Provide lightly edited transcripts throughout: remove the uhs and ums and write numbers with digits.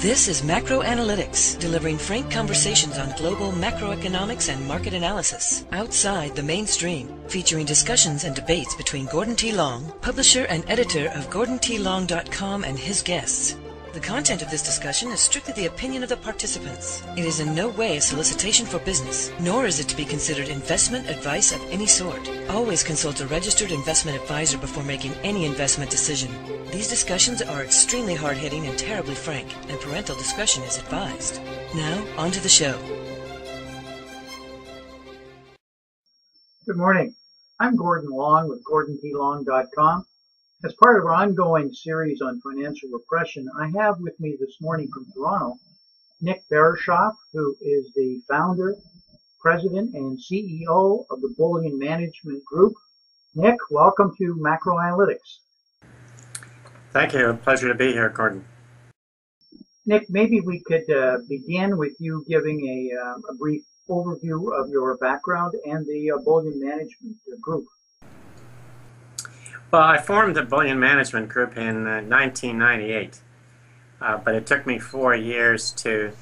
This is Macro Analytics, delivering frank conversations on global macroeconomics and market analysis, outside the mainstream, featuring discussions and debates between Gordon T. Long, publisher and editor of GordonTLong.com, and his guests. The content of this discussion is strictly the opinion of the participants. It is in no way a solicitation for business, nor is it to be considered investment advice of any sort. Always consult a registered investment advisor before making any investment decision. These discussions are extremely hard-hitting and terribly frank, and parental discretion is advised. Now, on to the show. Good morning. I'm Gordon Long with GordonTLong.com. As part of our ongoing series on financial repression, I have with me this morning from Toronto, Nick Barisheff, who is the founder, president, and CEO of the Bullion Management Group. Nick, welcome to Macro Analytics. Thank you. A pleasure to be here, Gordon. Nick, maybe we could begin with you giving a brief overview of your background and the Bullion Management Group. Well, I formed the Bullion Management Group in 1998, but it took me 4 years to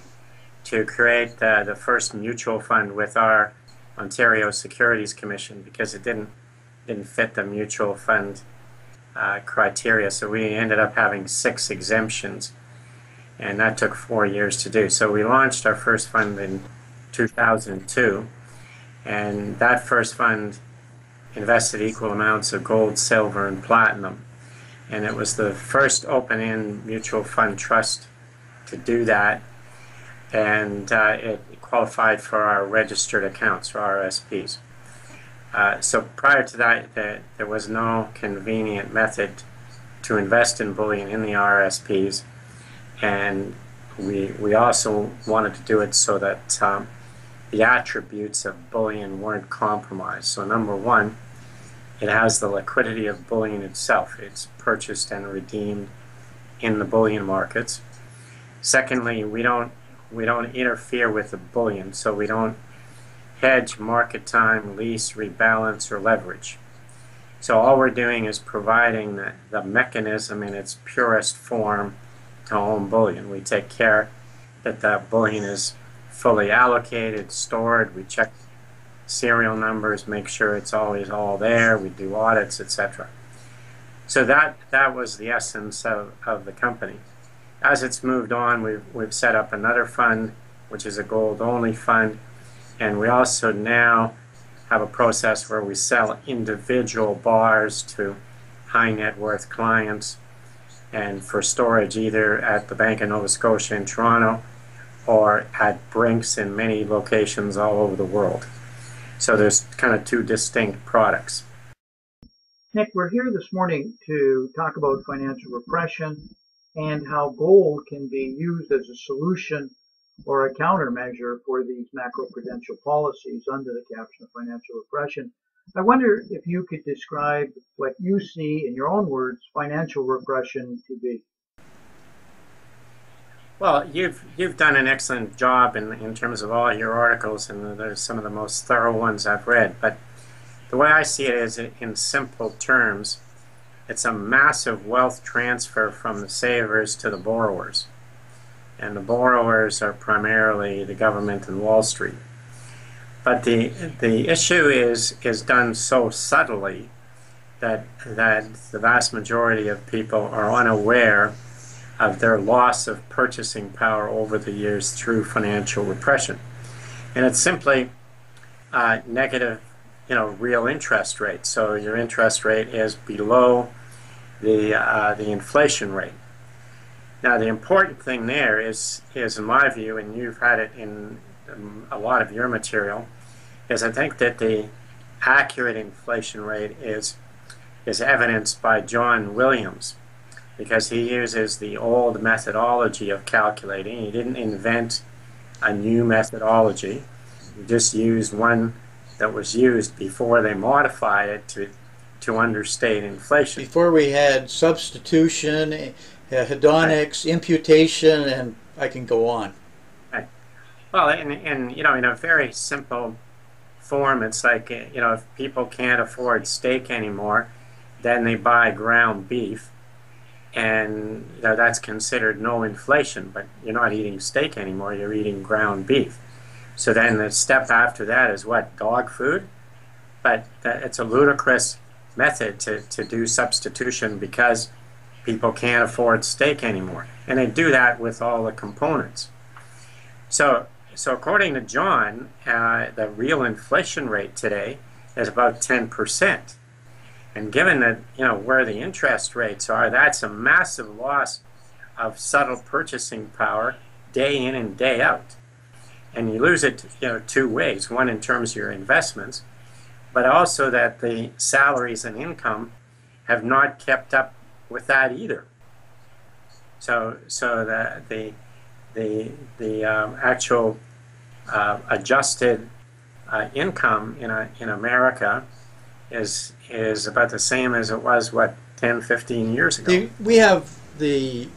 create the first mutual fund with our Ontario Securities Commission because it didn't fit the mutual fund criteria. So we ended up having 6 exemptions, and that took 4 years to do. So we launched our first fund in 2002, and that first fund invested equal amounts of gold, silver, and platinum. And it was the first open-end mutual fund trust to do that. And it qualified for our registered accounts, or RSPs. So prior to that, there was no convenient method to invest in bullion in the RSPs. And we also wanted to do it so that the attributes of bullion weren't compromised. So number one, it has the liquidity of bullion itself. It's purchased and redeemed in the bullion markets. Secondly, we don't interfere with the bullion, so we don't hedge, market time, lease, rebalance, or leverage. So all we're doing is providing the mechanism in its purest form to own bullion. We take care that the bullion is fully allocated, stored. We check serial numbers, make sure it's always all there. We do audits, etc. So that was the essence of the company. As it's moved on, we've set up another fund, which is a gold-only fund, and we also now have a process where we sell individual bars to high net worth clients and for storage either at the Bank of Nova Scotia in Toronto or at Brinks in many locations all over the world. So there's kind of 2 distinct products. Nick, we're here this morning to talk about financial repression and how gold can be used as a solution or a countermeasure for these macroprudential policies under the caption of financial repression. I wonder if you could describe what you see, in your own words, financial repression to be. Well, you've done an excellent job in terms of all your articles, and they're some of the most thorough ones I've read. But the way I see it is, in simple terms, it's a massive wealth transfer from the savers to the borrowers. And the borrowers are primarily the government and Wall Street. But the issue is done so subtly that the vast majority of people are unaware of their loss of purchasing power over the years through financial repression. And it's simply negative, real interest rate. So your interest rate is below the inflation rate. Now the important thing there is in my view, and you've had it in a lot of your material, is I think that the accurate inflation rate is evidenced by John Williams, because he uses the old methodology of calculating. He didn't invent a new methodology. He just used one that was used before they modified it to understate inflation. Before we had substitution, hedonics, imputation, and I can go on. Right. Well, and in a very simple form, it's like, if people can't afford steak anymore, then they buy ground beef. and that's considered no inflation, but you're not eating steak anymore, you're eating ground beef. So then the step after that is what? Dog food? But it's a ludicrous method to do substitution because people can't afford steak anymore. And they do that with all the components. So according to John, the real inflation rate today is about 10%. And given that, where the interest rates are, that's a massive loss of subtle purchasing power day in and day out. And you lose it, two ways. One, in terms of your investments, but also that the salaries and income have not kept up with that either. So the actual adjusted income in America is about the same as it was, 10, 15 years ago. We have the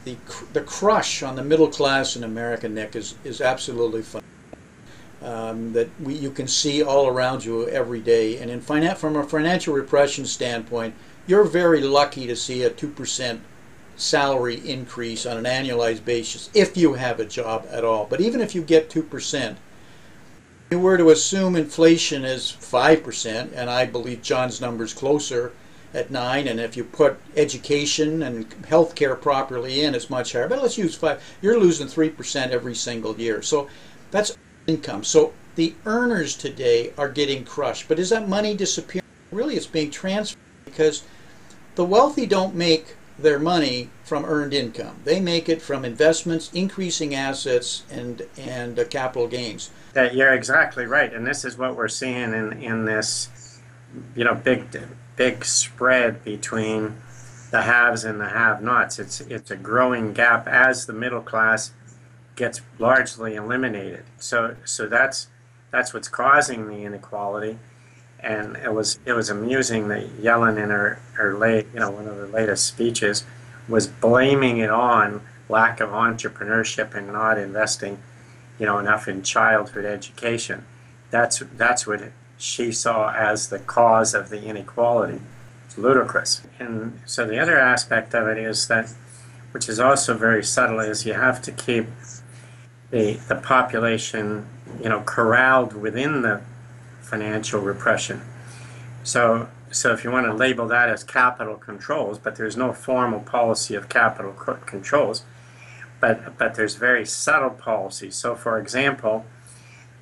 crush on the middle class in America, Nick, is absolutely fun. You can see all around you every day. And from a financial repression standpoint, you're very lucky to see a 2% salary increase on an annualized basis if you have a job at all. But even if you get 2%, if you were to assume inflation is 5%, and I believe John's number's closer at 9%, and if you put education and healthcare properly in, it's much higher. But let's use 5%. You're losing 3% every single year. So that's income. So the earners today are getting crushed. But is that money disappearing? Really, it's being transferred, because the wealthy don't make their money from earned income. They make it from investments, increasing assets, and capital gains. You're exactly right, and this is what we're seeing in this, big spread between the haves and the have-nots. It's a growing gap as the middle class gets largely eliminated. So that's what's causing the inequality. And it was amusing that Yellen in her one of her latest speeches was blaming it on lack of entrepreneurship and not investing enough in childhood education. That's what she saw as the cause of the inequality. It's ludicrous. And so the other aspect of it is that, which is also very subtle, is you have to keep the population corralled within the financial repression. So if you want to label that as capital controls, but there's no formal policy of capital controls, but there's very subtle policies. So for example,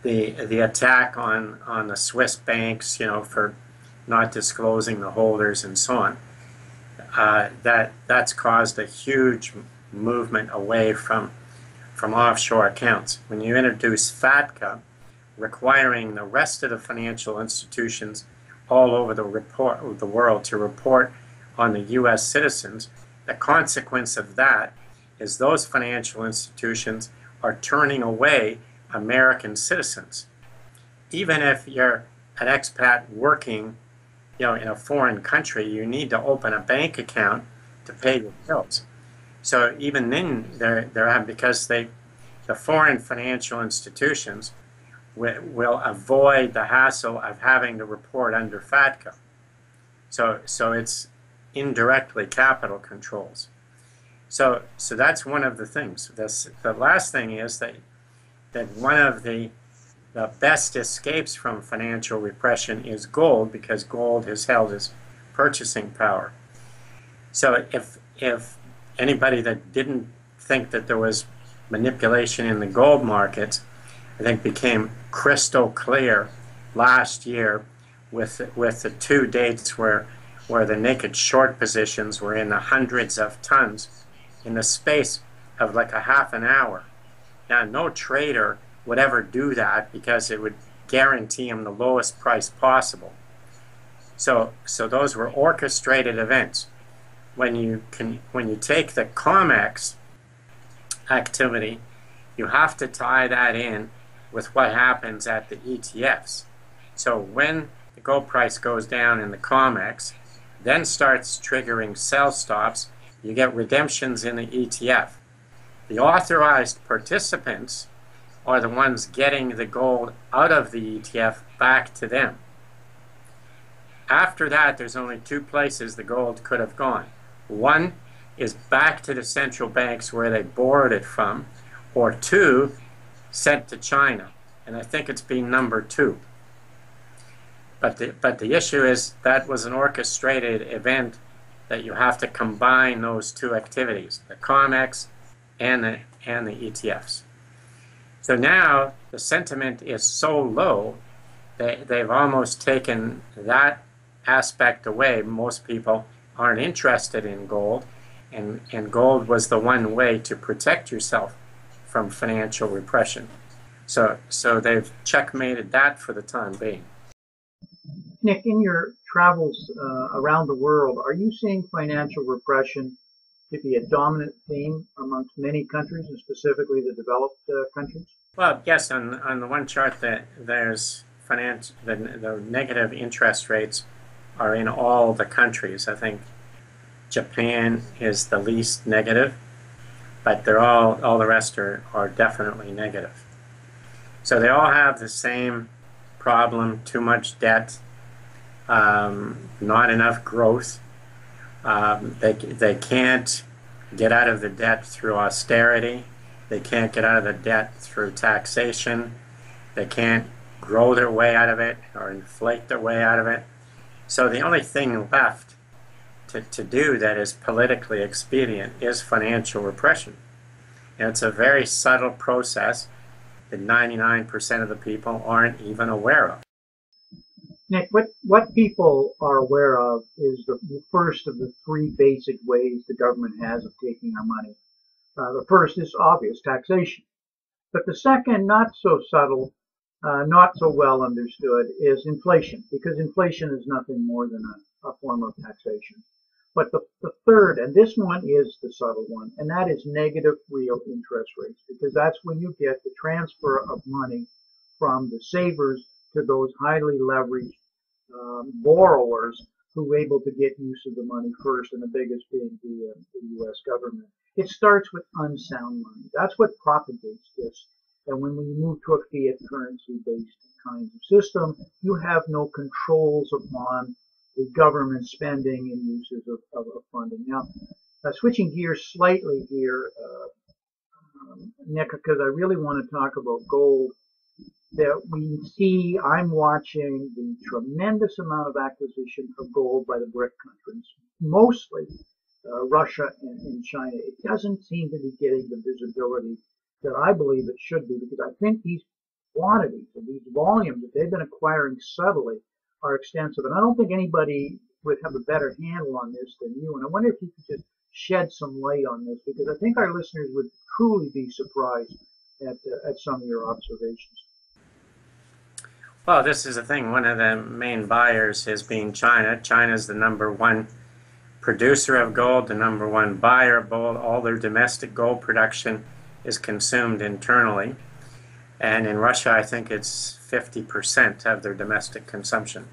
the attack on the Swiss banks, for not disclosing the holders and so on, that's caused a huge movement away from offshore accounts. When you introduce FATCA, requiring the rest of the financial institutions all over the world to report on the U.S. citizens, the consequence of that is those financial institutions are turning away American citizens. Even if you're an expat working, in a foreign country, you need to open a bank account to pay your bills. So even then, because the foreign financial institutions will avoid the hassle of having to report under FATCA. So it's indirectly capital controls. So that's one of the things. The last thing is that one of the best escapes from financial repression is gold, because gold has held its purchasing power. So if anybody that didn't think that there was manipulation in the gold markets, I think became crystal clear last year with the 2 dates where the naked short positions were in the hundreds of tons in the space of like a half an hour. Now, no trader would ever do that because it would guarantee him the lowest price possible. So those were orchestrated events. When you take the COMEX activity, you have to tie that in with what happens at the ETFs. So when the gold price goes down in the COMEX, then starts triggering sell stops, you get redemptions in the ETF. The authorized participants are the ones getting the gold out of the ETF back to them. After that, there's only 2 places the gold could have gone. One is back to the central banks where they borrowed it from, or two, sent to China. And I think it's been number two. But the issue is that was an orchestrated event that you have to combine those two activities, the COMEX and the ETFs. So now the sentiment is so low that they've almost taken that aspect away. Most people aren't interested in gold, and gold was the one way to protect yourself from financial repression. So they've checkmated that for the time being. Nick, in your travels around the world, are you seeing financial repression to be a dominant theme amongst many countries, and specifically the developed countries? Well, yes. On the one chart, that there's the negative interest rates are in all the countries. I think Japan is the least negative, but they're all the rest are definitely negative. So they all have the same problem: too much debt, not enough growth. They can't get out of the debt through austerity. They can't get out of the debt through taxation. They can't grow their way out of it or inflate their way out of it. So the only thing left to do that is politically expedient is financial repression. And it's a very subtle process that 99% of the people aren't even aware of. Nick, what people are aware of is the first of the three basic ways the government has of taking our money. The first is obvious, taxation. But the second, not so subtle, not so well understood, is inflation, because inflation is nothing more than a form of taxation. But the third, and this one is the subtle one, and that is negative real interest rates, because that's when you get the transfer of money from the savers to those highly leveraged borrowers who are able to get use of the money first, and the biggest being the U.S. government. It starts with unsound money. That's what propagates this. And when we move to a fiat currency-based kind of system, you have no controls upon the government spending and uses of funding. Now, switching gears slightly here, Nick, because I really want to talk about gold, that we see, I'm watching the tremendous amount of acquisition of gold by the BRIC countries, mostly Russia and China. It doesn't seem to be getting the visibility that I believe it should be, because I think these quantities and these volumes that they've been acquiring subtly are extensive. And I don't think anybody would have a better handle on this than you. And I wonder if you could just shed some light on this, because I think our listeners would truly be surprised at some of your observations. Well, this is the thing. One of the main buyers has been China. China's the number one producer of gold, the number one buyer of gold. All their domestic gold production is consumed internally. And in Russia, I think it's 50% of their domestic consumption.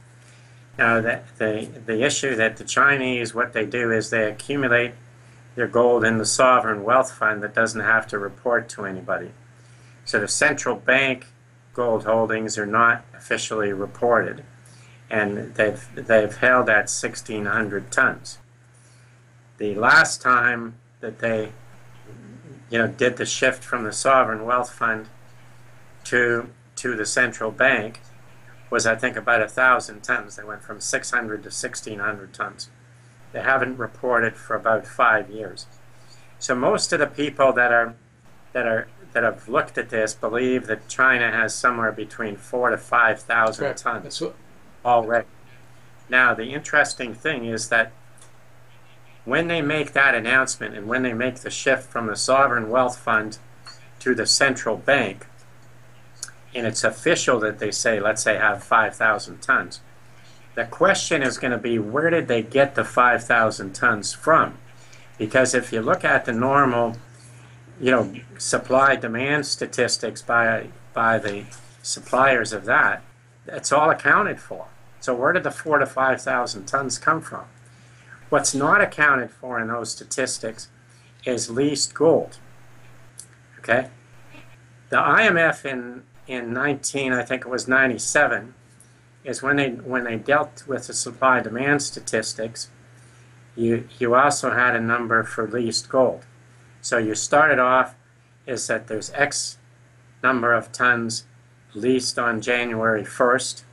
Now, the issue that the Chinese, what they do is they accumulate their gold in the sovereign wealth fund that doesn't have to report to anybody. So the central bank gold holdings are not officially reported, and they've held at 1,600 tons. The last time that they did the shift from the sovereign wealth fund to the central bank was, I think, about 1,000 tons. They went from 600 to 1,600 tons. They haven't reported for about 5 years. So most of the people that have looked at this believe that China has somewhere between 4,000 to 5,000 tons already. Now, the interesting thing is that when they make that announcement and when they make the shift from the sovereign wealth fund to the central bank, and it's official that they say, let's say, have 5,000 tons, the question is going to be, where did they get the 5,000 tons from? Because if you look at the normal supply-demand statistics by the suppliers of that, it's all accounted for. So where did the 4,000 to 5,000 tons come from? What's not accounted for in those statistics is leased gold. Okay? The IMF in 97, is when they dealt with the supply-demand statistics. you also had a number for leased gold. So you started off is that there's X number of tons leased on January 1st.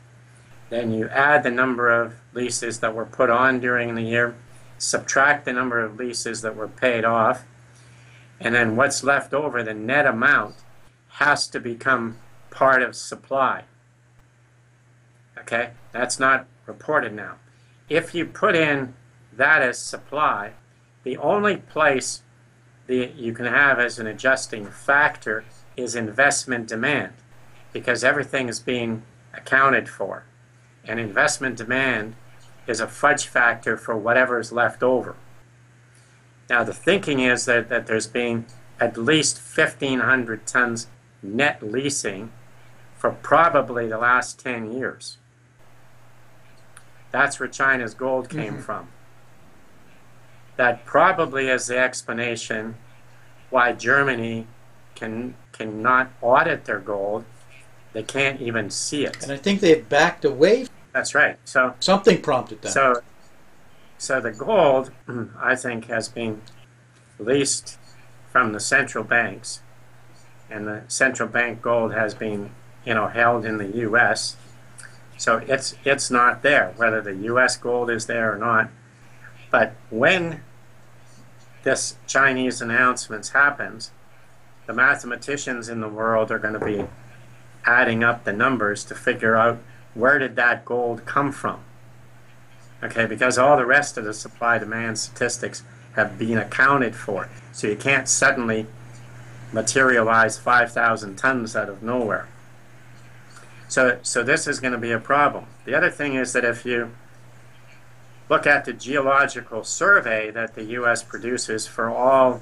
Then you add the number of leases that were put on during the year, subtract the number of leases that were paid off, and then what's left over, the net amount, has to become part of supply. Okay, that's not reported now. If you put in that as supply, the only place that you can have as an adjusting factor is investment demand, because everything is being accounted for. And investment demand is a fudge factor for whatever is left over. Now the thinking is that there's been at least 1,500 tons net leasing for probably the last 10 years. That's where China's gold came from. That probably is the explanation why Germany cannot audit their gold. They can't even see it. And I think they've backed away. That's right. So something prompted that. So the gold, I think, has been leased from the central banks, and the central bank gold has been, held in the U.S. So it's not there, whether the U.S. gold is there or not. But when this Chinese announcements happens, the mathematicians in the world are going to be adding up the numbers to figure out where did that gold come from. Okay, because all the rest of the supply-demand statistics have been accounted for. So you can't suddenly materialize 5,000 tons out of nowhere. So this is going to be a problem. The other thing is that if you look at the geological survey that the U.S. produces for all,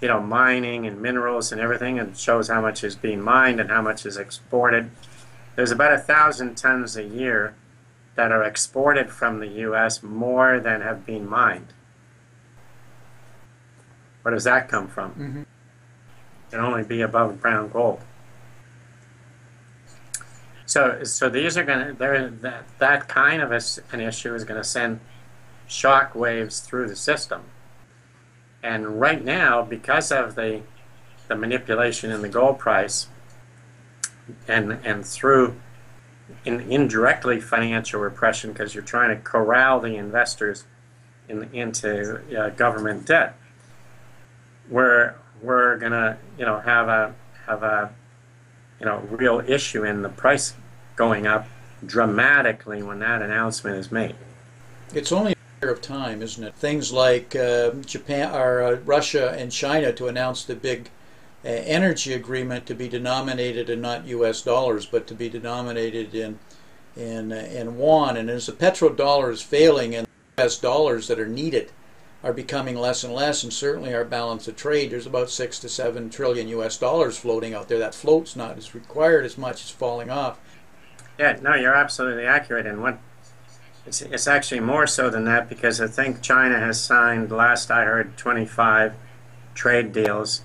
mining and minerals and everything, and shows how much is being mined and how much is exported, there's about 1,000 tons a year that are exported from the U.S. more than have been mined. Where does that come from? It can only be above ground gold. So these are going to, that kind of an issue is going to send shock waves through the system. And right now, because of the manipulation in the gold price, and through indirectly financial repression, because you're trying to corral the investors into government debt, we're gonna have a real issue in the price going up dramatically when that announcement is made. It's only a matter of time, isn't it? Things like Japan or Russia and China to announce the big energy agreement to be denominated in not U.S. dollars, but to be denominated in yuan. And as the petrodollar is failing and the U.S. dollars that are needed are becoming less and less, and certainly our balance of trade, there's about 6 to 7 trillion U.S. dollars floating out there. That float's not as required as much as falling off. Yeah, no, you're absolutely accurate. And it's actually more so than that, because I think China has signed, last I heard, 25 trade deals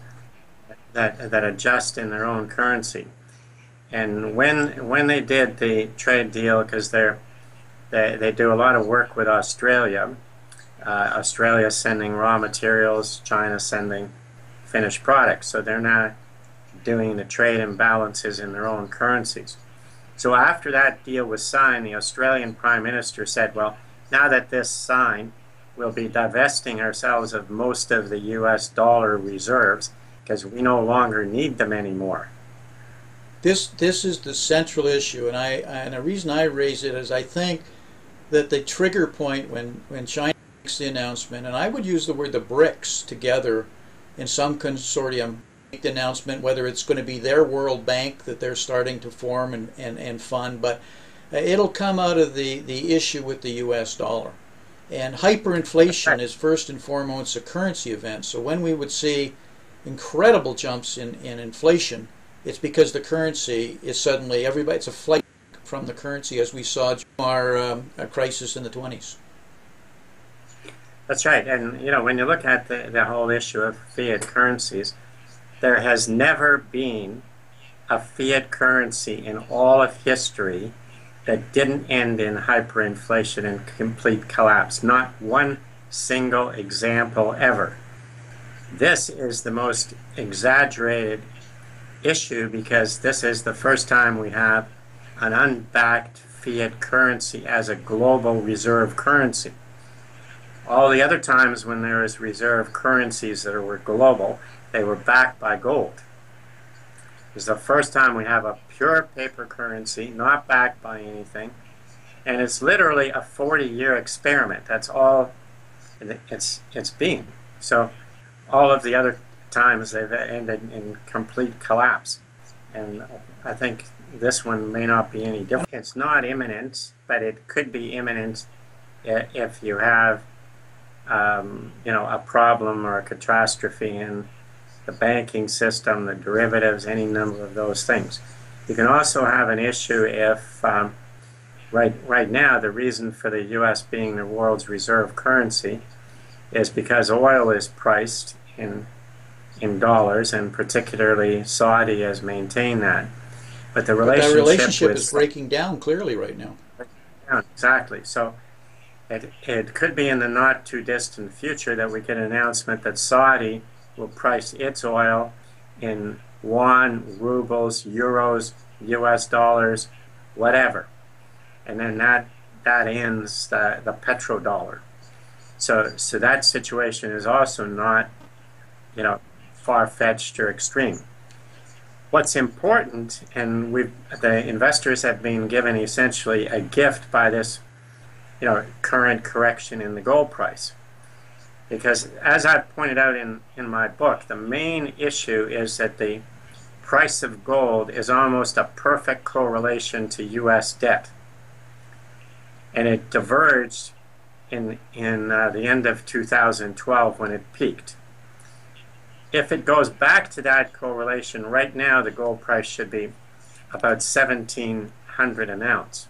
that adjust in their own currency. And when they did the trade deal, because they do a lot of work with Australia, Australia sending raw materials, China sending finished products, so they're now doing the trade imbalances in their own currencies. So after that deal was signed, the Australian Prime Minister said, well, now that this is signed, we'll be divesting ourselves of most of the US dollar reserves, because we no longer need them anymore. This is the central issue, and the reason I raise it is I think that the trigger point when China makes the announcement, and I would use the word the BRICS together in some consortium, make the announcement, whether it's going to be their World Bank that they're starting to form and fund, but it'll come out of the issue with the US dollar. And hyperinflation is first and foremost a currency event. So when we would see incredible jumps in inflation, it's because the currency is suddenly, it's a flight from the currency, as we saw during our crisis in the 20s. That's right. And when you look at the whole issue of fiat currencies, there has never been a fiat currency in all of history that didn't end in hyperinflation and complete collapse. Not one single example ever. This is the most exaggerated issue because this is the first time we have an unbacked fiat currency as a global reserve currency. All the other times when there was reserve currencies that were global, they were backed by gold. This is the first time we have a pure paper currency, not backed by anything, and it's literally a 40-year experiment. That's all it's been. So all of the other times they've ended in complete collapse, and I think this one may not be any different. It's not imminent, but it could be imminent if you have a problem or a catastrophe in the banking system, the derivatives, any number of those things. You can also have an issue if right now the reason for the U.S. being the world's reserve currency is because oil is priced in dollars, and particularly Saudi has maintained that. But the relationship is breaking down clearly right now. Exactly. So it could be in the not too distant future that we get an announcement that Saudi will price its oil in yuan, rubles, euros, US dollars, whatever. And then that ends the petrodollar. So that situation is also not, far-fetched or extreme. What's important, and the investors have been given essentially a gift by this, current correction in the gold price. Because as I've pointed out in my book, the main issue is that the price of gold is almost a perfect correlation to U.S. debt. And it diverged in the end of 2012 when it peaked. If it goes back to that correlation, right now the gold price should be about $1,700 an ounce.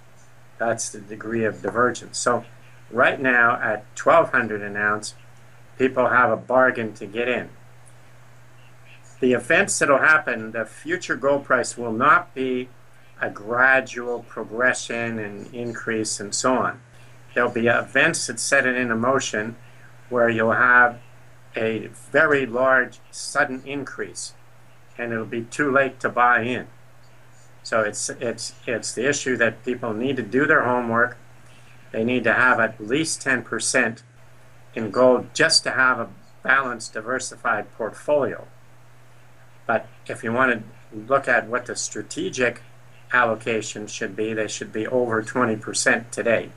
That's the degree of divergence. So right now at $1,200 an ounce, people have a bargain to get in. The events that will happen, the future gold price will not be a gradual progression and increase and so on. There'll be events that set it into motion where you'll have a very large sudden increase, and it'll be too late to buy in. So it's the issue that people need to do their homework. They need to have at least 10% in gold just to have a balanced, diversified portfolio. But if you want to look at what the strategic allocation should be, they should be over 20% today.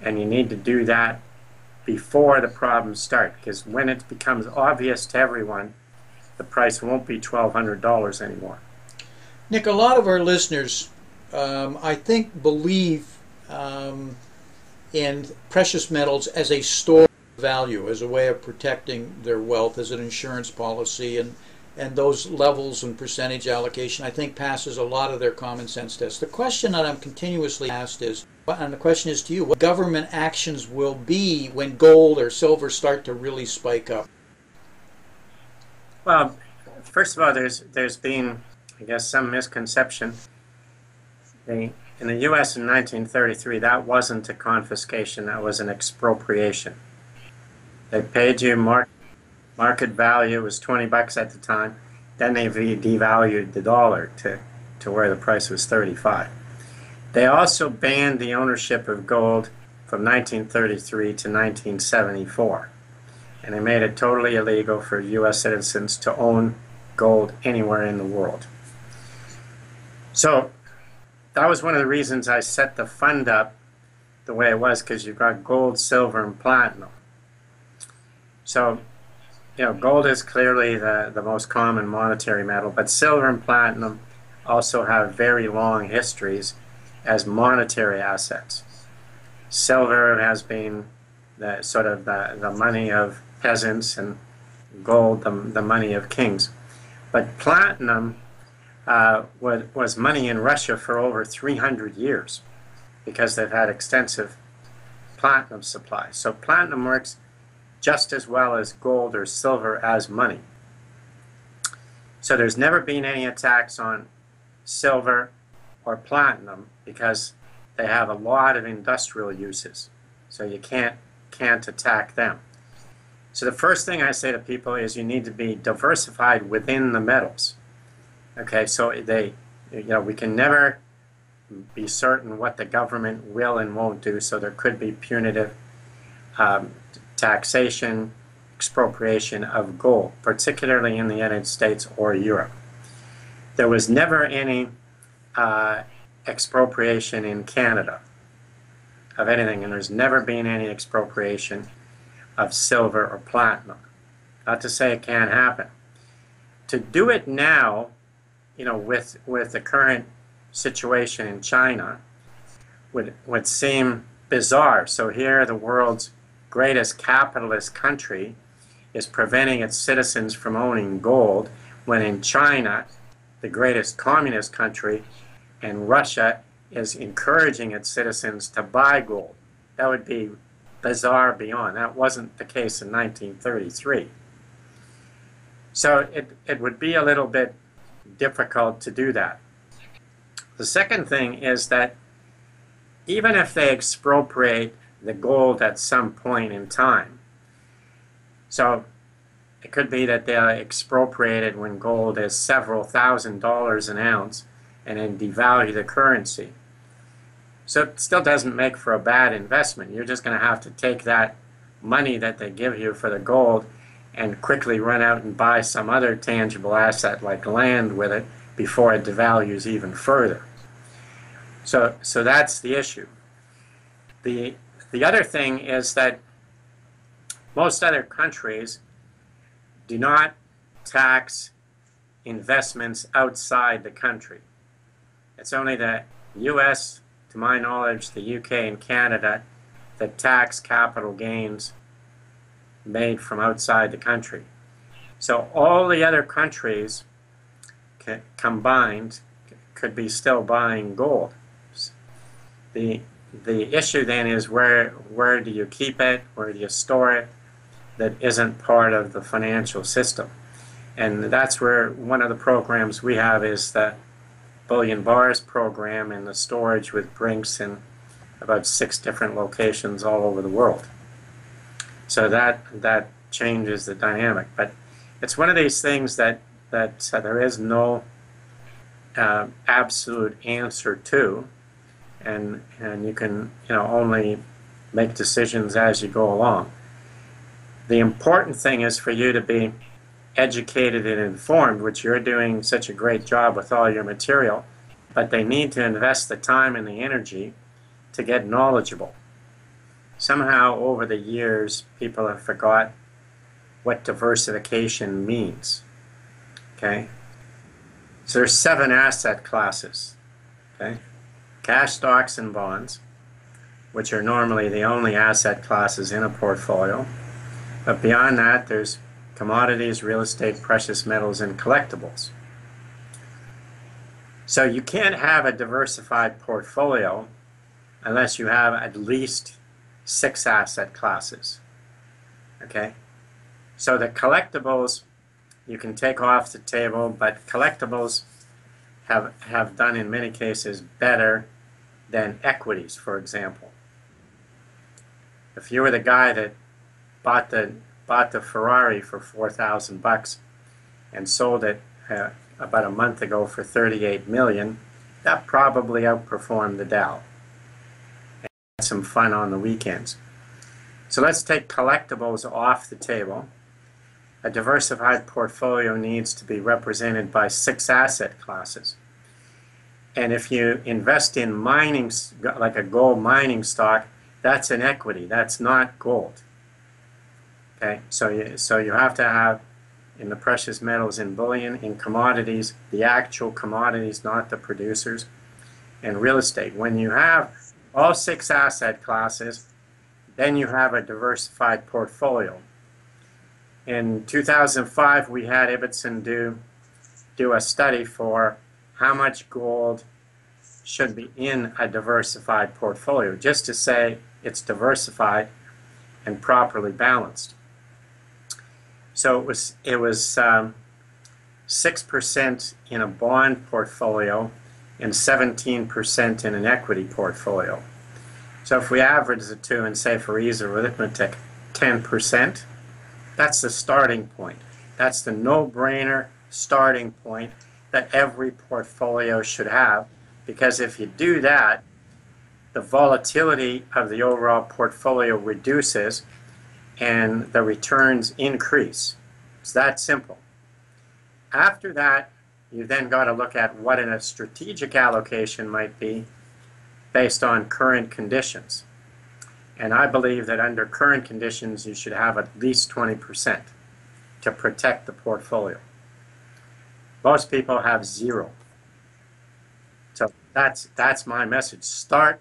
And you need to do that before the problems start, because when it becomes obvious to everyone, the price won't be $1,200 anymore. Nick, a lot of our listeners, I think, believe in precious metals as a store of value, as a way of protecting their wealth, as an insurance policy, and those levels and percentage allocation, I think, passes a lot of their common sense tests. The question that I'm continuously asked is, and the question is to you, what government actions will be when gold or silver start to really spike up? Well, first of all, there's been, I guess, some misconception. In the U.S. in 1933, that wasn't a confiscation, that was an expropriation. They paid you market value, it was $20 at the time. Then they devalued the dollar to where the price was 35. They also banned the ownership of gold from 1933 to 1974. And they made it totally illegal for U.S. citizens to own gold anywhere in the world. So that was one of the reasons I set the fund up the way it was, because you've got gold, silver, and platinum. So, gold is clearly the most common monetary metal, but silver and platinum also have very long histories as monetary assets. Silver has been the money of peasants, and gold the money of kings. But platinum was money in Russia for over 300 years because they've had extensive platinum supply. So platinum works just as well as gold or silver as money. So there's never been any attacks on silver or platinum because they have a lot of industrial uses. So you can't can't attack them. So the first thing I say to people is you need to be diversified within the metals. Okay, so we can never be certain what the government will and won't do, so there could be punitive taxation, expropriation of gold, particularly in the United States or Europe. There was never any expropriation in Canada of anything, and there's never been any expropriation of silver or platinum. Not to say it can't happen. To do it now, with the current situation in China, would seem bizarre. So here, the world's greatest capitalist country is preventing its citizens from owning gold, when in China, the greatest communist country, and Russia is encouraging its citizens to buy gold. That would be bizarre beyond. That wasn't the case in 1933. So it would be a little bit difficult to do that. The second thing is that even if they expropriate the gold at some point in time, so it could be that they'll expropriate it when gold is several $1,000s an ounce and then devalue the currency. So it still doesn't make for a bad investment. You're just going to have to take that money that they give you for the gold and quickly run out and buy some other tangible asset like land with it before it devalues even further. So that's the issue. The other thing is that most other countries do not tax investments outside the country. It's only the U.S., to my knowledge, the UK and Canada that tax capital gains made from outside the country. So all the other countries combined could be still buying gold. The issue then is where do you keep it, where do you store it, that isn't part of the financial system. And that's where one of the programs we have is the Bullion Bars program, and the storage with Brinks in about 6 different locations all over the world. So that changes the dynamic. But it's one of these things that there is no absolute answer to, and you can only make decisions as you go along. The important thing is for you to be educated and informed, which you're doing such a great job with all your material, but they need to invest the time and the energy to get knowledgeable. Somehow over the years people have forgot what diversification means. Okay? So there's 7 asset classes. Okay? Cash, stocks, and bonds, which are normally the only asset classes in a portfolio. But beyond that, there's commodities, real estate, precious metals, and collectibles. So you can't have a diversified portfolio unless you have at least 6 asset classes. Okay? So the collectibles you can take off the table, but collectibles have done in many cases better than equities, for example. If you were the guy that bought the Ferrari for $4,000 and sold it about a month ago for $38 million, that probably outperformed the Dow. And had some fun on the weekends. So let's take collectibles off the table. A diversified portfolio needs to be represented by 6 asset classes. And if you invest in mining, like a gold mining stock, that's an equity. That's not gold. Okay, so you have to have, in the precious metals, in bullion, in commodities, the actual commodities, not the producers, and real estate. When you have all 6 asset classes, then you have a diversified portfolio. In 2005, we had Ibbotson do a study for how much gold should be in a diversified portfolio, just to say it's diversified and properly balanced. So it was 6% in a bond portfolio and 17% in an equity portfolio. So if we average the two and say for ease of arithmetic 10%, that's the starting point. That's the no-brainer starting point that every portfolio should have, because if you do that, the volatility of the overall portfolio reduces and the returns increase. It's that simple. After that, you then got to look at what a strategic allocation might be based on current conditions. And I believe that under current conditions, you should have at least 20% to protect the portfolio. Most people have zero. So that's my message. Start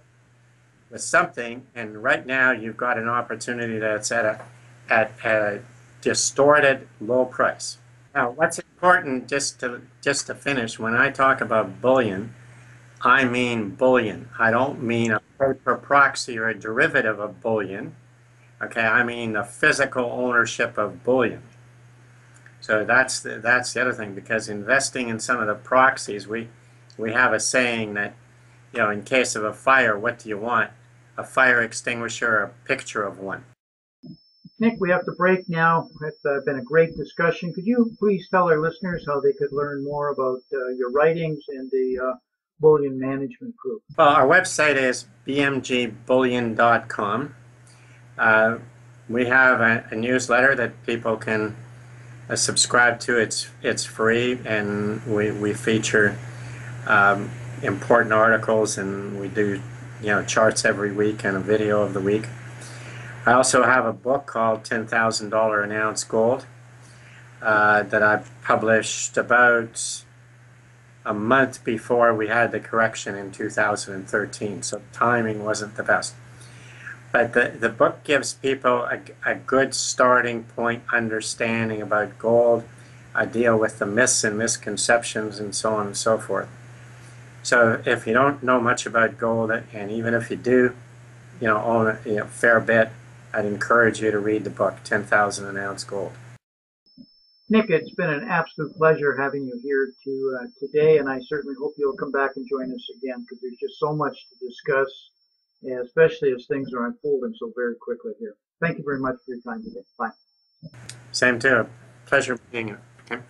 with something, and right now you've got an opportunity that's at a distorted low price. Now, what's important, just to finish, when I talk about bullion, I mean bullion. I don't mean a paper proxy or a derivative of bullion. Okay, I mean the physical ownership of bullion. So that's the other thing, because investing in some of the proxies, we have a saying that, you know, in case of a fire, what do you want? A fire extinguisher or a picture of one? Nick, we have to break now. It's been a great discussion. Could you please tell our listeners how they could learn more about your writings and the Bullion Management Group? Well, our website is bmgbullion.com. We have a newsletter that people can subscribe to. It's free, and we feature important articles, and we do, you know, charts every week and a video of the week. I also have a book called $10,000 an ounce gold that I published about a month before we had the correction in 2013, so timing wasn't the best. But the book gives people a good starting point understanding about gold. I deal with the myths and misconceptions and so on and so forth. So if you don't know much about gold, and even if you do, you know, own a fair bit, I'd encourage you to read the book, 10,000 an ounce gold. Nick, it's been an absolute pleasure having you here today, and I certainly hope you'll come back and join us again, because there's just so much to discuss, especially as things are unfolding so very quickly here. Thank you very much for your time today. Bye. Same too. Pleasure being here. Okay.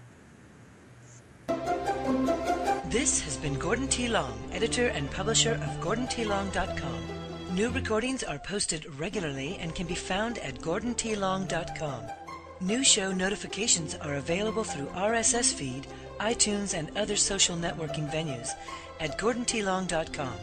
This has been Gordon T. Long, editor and publisher of GordonTLong.com. New recordings are posted regularly and can be found at GordonTLong.com. New show notifications are available through RSS feed, iTunes, and other social networking venues at GordonTLong.com.